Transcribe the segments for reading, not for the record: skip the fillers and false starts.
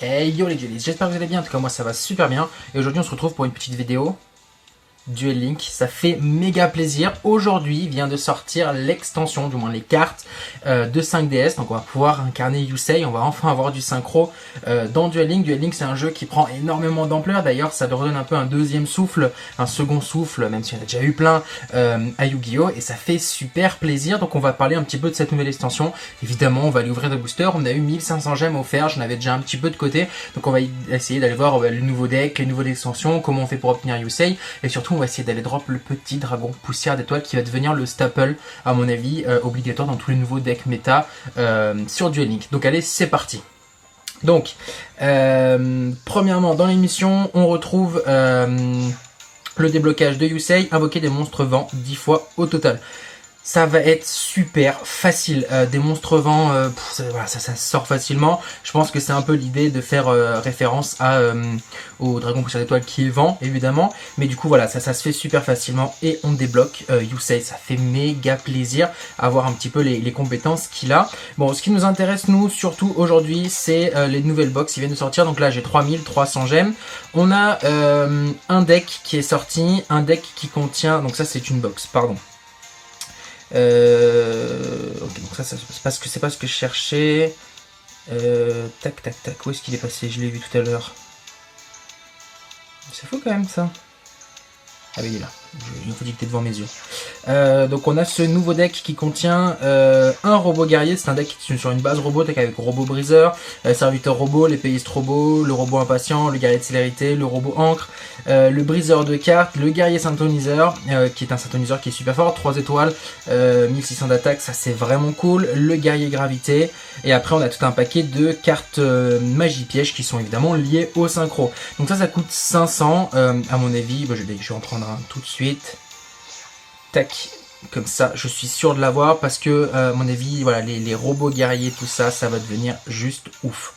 Hey yo les duelistes, j'espère que vous allez bien, en tout cas moi ça va super bien. Et aujourd'hui on se retrouve pour une petite vidéo Duel Link, ça fait méga plaisir. Aujourd'hui vient de sortir l'extension, du moins les cartes de 5DS. Donc on va pouvoir incarner Yusei, on va enfin avoir du synchro dans Duel Link. Duel Link c'est un jeu qui prend énormément d'ampleur. D'ailleurs ça leur donne un peu un deuxième souffle, un second souffle, même s'il y en a déjà eu plein à Yu-Gi-Oh! Et ça fait super plaisir. Donc on va parler un petit peu de cette nouvelle extension. Évidemment on va aller ouvrir des boosters. On a eu 1500 gemmes offerts, j'en avais déjà un petit peu de côté. Donc on va essayer d'aller voir le nouveau deck, les nouvelles extensions, comment on fait pour obtenir Yusei. Et surtout on va essayer d'aller drop le petit dragon poussière d'étoiles qui va devenir le staple à mon avis obligatoire dans tous les nouveaux decks méta sur Duel Link. Donc allez c'est parti. Donc premièrement dans l'émission on retrouve le déblocage de Yusei, invoquer des monstres vents 10 fois au total. Ça va être super facile. Des monstres vents, ça sort facilement. Je pense que c'est un peu l'idée de faire référence au dragon poussière d'étoile qui est vent, évidemment. Mais du coup, voilà, ça se fait super facilement et on débloque Yusei. Ça fait méga plaisir à voir un petit peu les compétences qu'il a. Bon, ce qui nous intéresse, nous, surtout aujourd'hui, c'est les nouvelles box qui viennent de sortir. Donc là, j'ai 3300 gemmes. On a un deck qui est sorti, un deck qui contient... Donc ça, c'est une box, pardon. Ok, donc ça c'est pas ce que je cherchais. Tac, où est-ce qu'il est passé? Je l'ai vu tout à l'heure. C'est fou quand même ça. Ah oui, il est là. Il faut dicter devant mes yeux. Donc on a ce nouveau deck qui contient un robot guerrier. C'est un deck qui est sur une base robot, avec robot briseur, serviteur robot, l'épéiste robot, le robot impatient, le guerrier de célérité, le robot encre, le briseur de cartes, le guerrier synthoniseur, qui est un synthoniseur qui est super fort, 3 étoiles, 1600 d'attaque, ça c'est vraiment cool, le guerrier gravité, et après on a tout un paquet de cartes magie piège qui sont évidemment liées au synchro. Donc ça coûte 500 à mon avis. Je vais en prendre un tout de suite. Tac, comme ça je suis sûr de l'avoir parce que à mon avis voilà les robots guerriers tout ça va devenir juste ouf.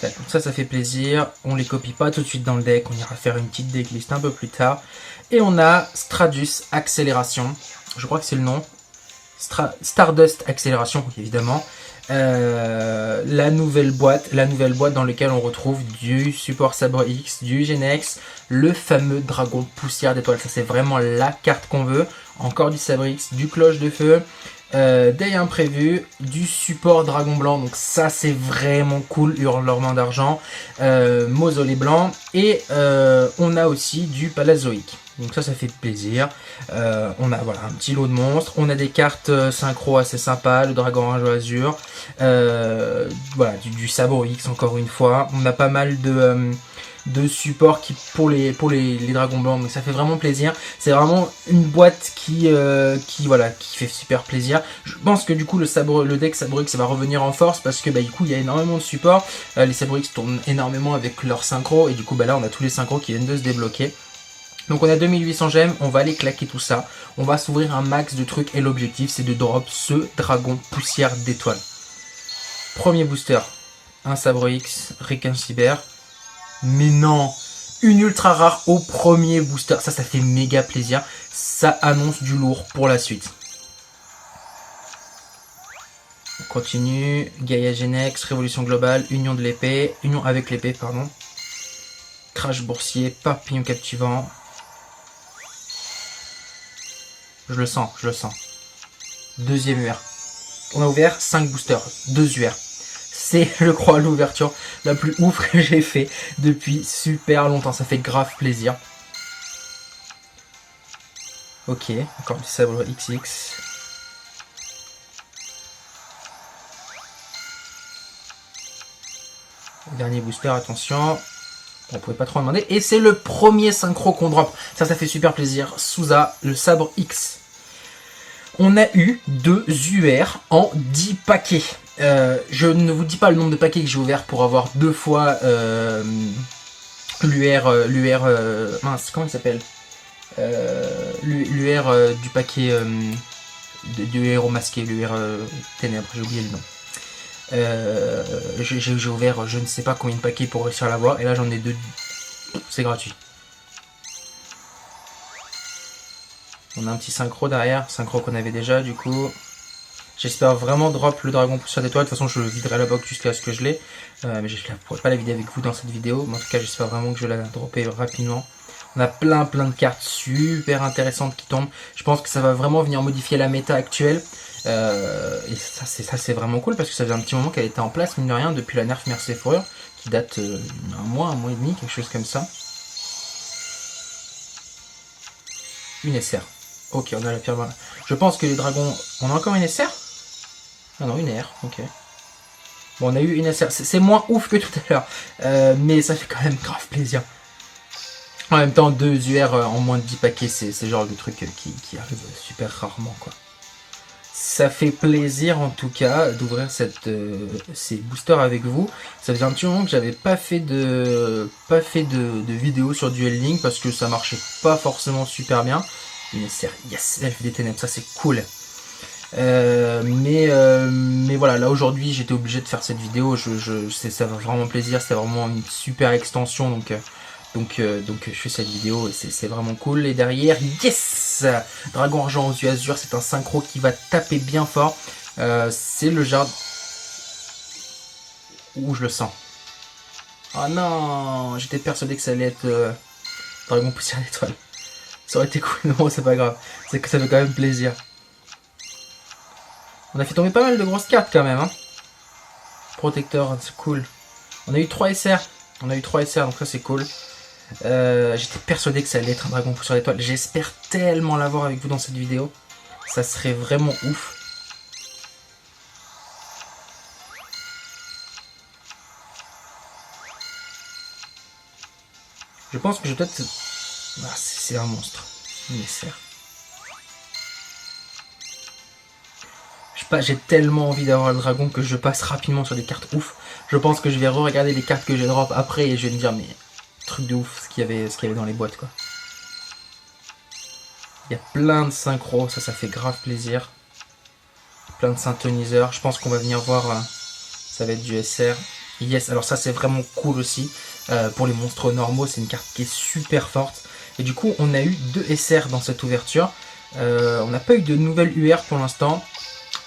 Tac, donc ça fait plaisir, on les copie pas tout de suite dans le deck, on ira faire une petite decklist un peu plus tard. Et on a Stardust Accélération, je crois que c'est le nom, Stardust Accélération évidemment. La nouvelle boîte dans laquelle on retrouve du support Sabre X, du Genex, le fameux dragon poussière d'étoile. Ça c'est vraiment la carte qu'on veut. Encore du Sabre X, du cloche de feu, des imprévus, du support dragon blanc. Donc ça c'est vraiment cool. Hurlement d'argent, mausolée blanc, et on a aussi du palazoïque. Donc ça fait plaisir. On a voilà un petit lot de monstres. On a des cartes synchro assez sympas. Le dragon orange azur. Voilà du Sabre X encore une fois. On a pas mal de supports pour les dragons blancs. Donc ça fait vraiment plaisir. C'est vraiment une boîte qui fait super plaisir. Je pense que du coup le deck Sabre X va revenir en force parce que du coup il y a énormément de supports. Les Sabre X tournent énormément avec leur synchro et du coup là on a tous les synchros qui viennent de se débloquer. Donc on a 2800 gemmes, on va aller claquer tout ça, on va s'ouvrir un max de trucs et l'objectif c'est de drop ce dragon poussière d'étoile. Premier booster, un Sabre X, Requin Cyber, mais non, une ultra rare au premier booster, ça fait méga plaisir, ça annonce du lourd pour la suite. On continue, Gaïa Genex, Révolution Globale, Union de l'épée, Union avec l'épée, pardon, Crash Boursier, Papillon Captivant. Je le sens. Deuxième UR. On a ouvert 5 boosters, 2 UR. C'est, je crois, l'ouverture la plus ouf que j'ai fait depuis super longtemps. Ça fait grave plaisir. Ok, encore du sabre XX. Dernier booster, attention. On pouvait pas trop en demander. Et c'est le premier synchro qu'on drop. Ça fait super plaisir. Souza, le sabre X. On a eu 2 UR en 10 paquets. Je ne vous dis pas le nombre de paquets que j'ai ouvert pour avoir 2 fois l'UR. Mince, comment il s'appelle l'UR du paquet du héros masqué, l'UR ténèbres, j'ai oublié le nom. J'ai ouvert je ne sais pas combien de paquets pour réussir à l'avoir. Et là j'en ai 2. C'est gratuit. On a un petit synchro derrière, synchro qu'on avait déjà du coup. J'espère vraiment drop le dragon poussière d'étoile. De toute façon, je viderai la box jusqu'à ce que je l'ai. Mais je ne pourrai pas la vider avec vous dans cette vidéo. Mais en tout cas, j'espère vraiment que je vais la dropper rapidement. On a plein de cartes super intéressantes qui tombent. Je pense que ça va vraiment venir modifier la méta actuelle. Et ça c'est vraiment cool parce que ça faisait un petit moment qu'elle était en place, mine de rien, depuis la nerf Merci Fourrure, qui date un mois et demi, quelque chose comme ça. Une SR. Ok, on a la pierre. Je pense que les dragons... On a encore une SR? Ah non, une R, ok. Bon, on a eu une SR. C'est moins ouf que tout à l'heure. Mais ça fait quand même grave plaisir. En même temps, 2 UR en moins de 10 paquets, c'est le genre de truc qui arrive super rarement, quoi. Ça fait plaisir en tout cas d'ouvrir ces boosters avec vous. Ça faisait un petit moment que j'avais pas fait de vidéo sur Duel Link parce que ça marchait pas forcément super bien. Une SR, yes, Elfe des Ténèbres, ça c'est cool. Mais voilà, là aujourd'hui j'étais obligé de faire cette vidéo. Ça fait vraiment plaisir, c'était vraiment une super extension, donc je fais cette vidéo et c'est vraiment cool. Et derrière, yes, Dragon Argent aux yeux azur, c'est un synchro qui va taper bien fort. C'est le jardin où je le sens. Oh non, j'étais persuadé que ça allait être Dragon poussière d'étoile. Ça aurait été cool, non c'est pas grave. C'est que ça fait quand même plaisir. On a fait tomber pas mal de grosses cartes quand même. Hein. Protecteur, c'est cool. On a eu 3 SR. Donc ça c'est cool. J'étais persuadé que ça allait être un dragon poussière d'étoile. J'espère tellement l'avoir avec vous dans cette vidéo. Ça serait vraiment ouf. Je pense que je vais peut-être... Ah, c'est un monstre. Une SR. Je sais pas, j'ai tellement envie d'avoir le dragon que je passe rapidement sur des cartes ouf. Je pense que je vais re-regarder les cartes que j'ai drop après et je vais me dire mais... Truc de ouf ce qu'il y avait dans les boîtes quoi. Il y a plein de synchros, ça fait grave plaisir. Plein de synthoniseurs, je pense qu'on va venir voir, ça va être du SR. Yes, alors ça c'est vraiment cool aussi. Pour les monstres normaux, c'est une carte qui est super forte. Et du coup, on a eu 2 SR dans cette ouverture. On n'a pas eu de nouvelles UR pour l'instant.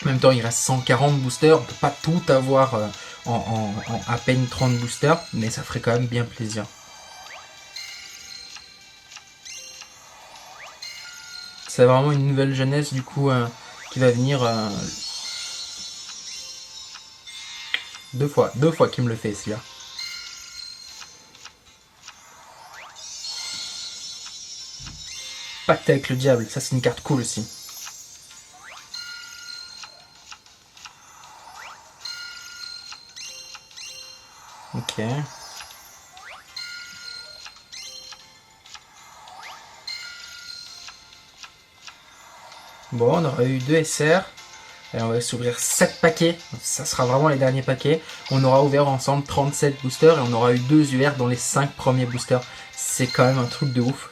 En même temps, il reste 140 boosters. On ne peut pas tout avoir en à peine 30 boosters, mais ça ferait quand même bien plaisir. C'est vraiment une nouvelle jeunesse du coup qui va venir 2 fois qu'il me le fait celui-là. Pacte avec le diable, ça c'est une carte cool aussi. Ok. Bon, on aura eu 2 SR. Et on va s'ouvrir 7 paquets. Ça sera vraiment les derniers paquets. On aura ouvert ensemble 37 boosters. Et on aura eu 2 UR dans les 5 premiers boosters. C'est quand même un truc de ouf.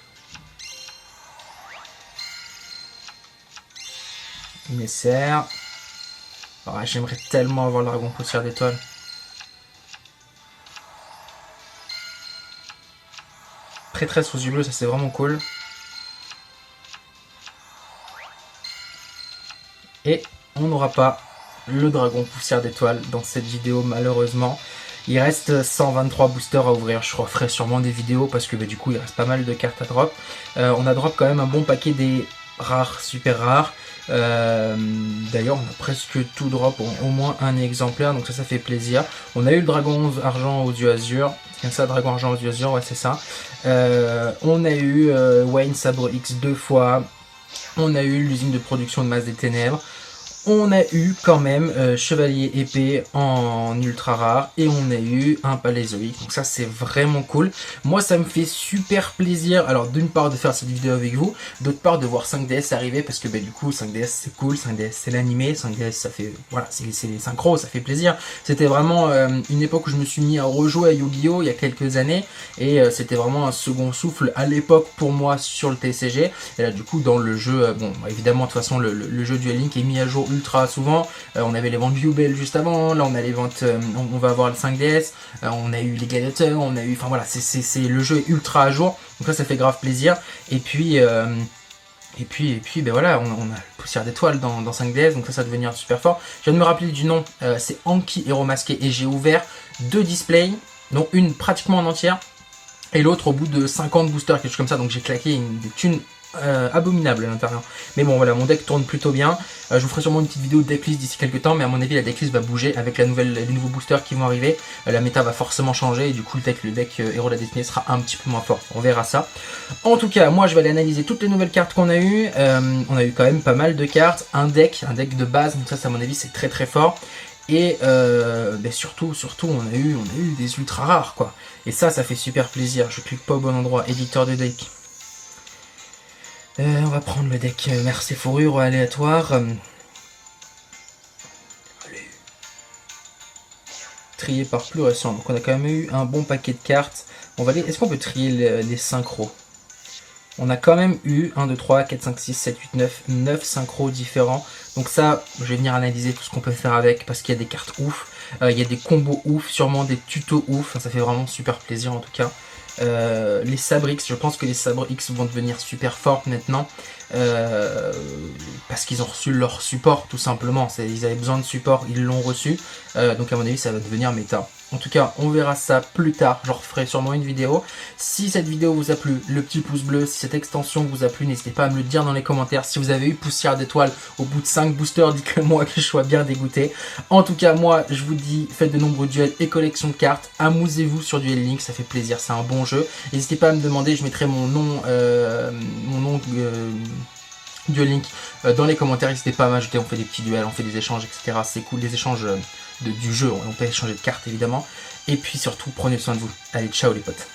Une SR. Oh, j'aimerais tellement avoir le dragon poussière d'étoile. Prêtresse aux yeux bleus, ça c'est vraiment cool. Et on n'aura pas le dragon poussière d'étoile dans cette vidéo malheureusement. Il reste 123 boosters à ouvrir, je referai sûrement des vidéos parce que du coup il reste pas mal de cartes à drop. On a drop quand même un bon paquet des rares, super rares. D'ailleurs on a presque tout drop, au moins un exemplaire, donc ça fait plaisir. On a eu le dragon argent aux yeux azur, c'est bien ça, dragon argent aux yeux azur, ouais c'est ça. On a eu Wayne Sabre X 2 fois. On a eu l'usine de production de masse des ténèbres. On a eu quand même Chevalier épée en ultra rare. Et on a eu un palézoïque. Donc ça c'est vraiment cool. Moi ça me fait super plaisir. Alors d'une part de faire cette vidéo avec vous. D'autre part de voir 5DS arriver. Parce que du coup 5DS c'est cool. 5DS c'est l'animé. 5DS ça fait... Voilà, c'est les synchros. Ça fait plaisir. C'était vraiment une époque où je me suis mis à rejouer à Yu-Gi-Oh! Il y a quelques années. Et c'était vraiment un second souffle à l'époque pour moi sur le TCG. Et là du coup dans le jeu... bon évidemment de toute façon le jeu Duel Link est mis à jour ultra souvent. On avait les ventes Viewbell juste avant, là on a les ventes, on va avoir le 5DS, on a eu les gladiateurs, on a eu, enfin voilà, le jeu est ultra à jour, donc ça fait grave plaisir. Et puis Et puis ben voilà, on a poussière d'étoile dans 5DS, donc ça va devenir super fort. Je viens de me rappeler du nom, c'est Anki Héros Masqué, et j'ai ouvert 2 displays, dont une pratiquement en entière, et l'autre au bout de 50 boosters, quelque chose comme ça, donc j'ai claqué des thunes abominables à l'intérieur. Mais bon voilà, mon deck tourne plutôt bien. Je vous ferai sûrement une petite vidéo decklist d'ici quelques temps, mais à mon avis la decklist va bouger avec les nouveaux boosters qui vont arriver. La méta va forcément changer et du coup le deck Héros de la Destinée sera un petit peu moins fort. On verra ça. En tout cas, moi je vais aller analyser toutes les nouvelles cartes qu'on a eues. On a eu quand même pas mal de cartes, un deck de base, donc ça à mon avis c'est très très fort. Et surtout on a eu des ultra rares quoi. Et ça fait super plaisir. Je clique pas au bon endroit, éditeur de deck. On va prendre le deck Mercé Fourrure aléatoire. Allez. Trié par plus récent. Donc on a quand même eu un bon paquet de cartes. On va aller. Est-ce qu'on peut trier les synchros? On a quand même eu 1, 2, 3, 4, 5, 6, 7, 8, 9 synchros différents. Donc ça, je vais venir analyser tout ce qu'on peut faire avec parce qu'il y a des cartes ouf. Il y a des combos ouf, sûrement des tutos ouf. Ça fait vraiment super plaisir en tout cas. Les sabres X, je pense que les sabres X vont devenir super fortes maintenant parce qu'ils ont reçu leur support tout simplement. Ils avaient besoin de support, ils l'ont reçu, donc à mon avis ça va devenir méta. En tout cas on verra ça plus tard, j'en referai sûrement une vidéo. Si cette vidéo vous a plu, le petit pouce bleu. Si cette extension vous a plu, n'hésitez pas à me le dire dans les commentaires. Si vous avez eu poussière d'étoiles au bout de 5 boosters, dites-le moi que je sois bien dégoûté. En tout cas moi je vous dis, faites de nombreux duels et collections de cartes, amusez-vous sur Duel Link, ça fait plaisir, c'est un bon jeu. N'hésitez pas à me demander, je mettrai mon nom Duel Link dans les commentaires. N'hésitez pas à m'ajouter, on fait des petits duels, on fait des échanges, etc. C'est cool, les échanges du jeu, on peut échanger de cartes évidemment. Et puis surtout, prenez soin de vous. Allez, ciao les potes.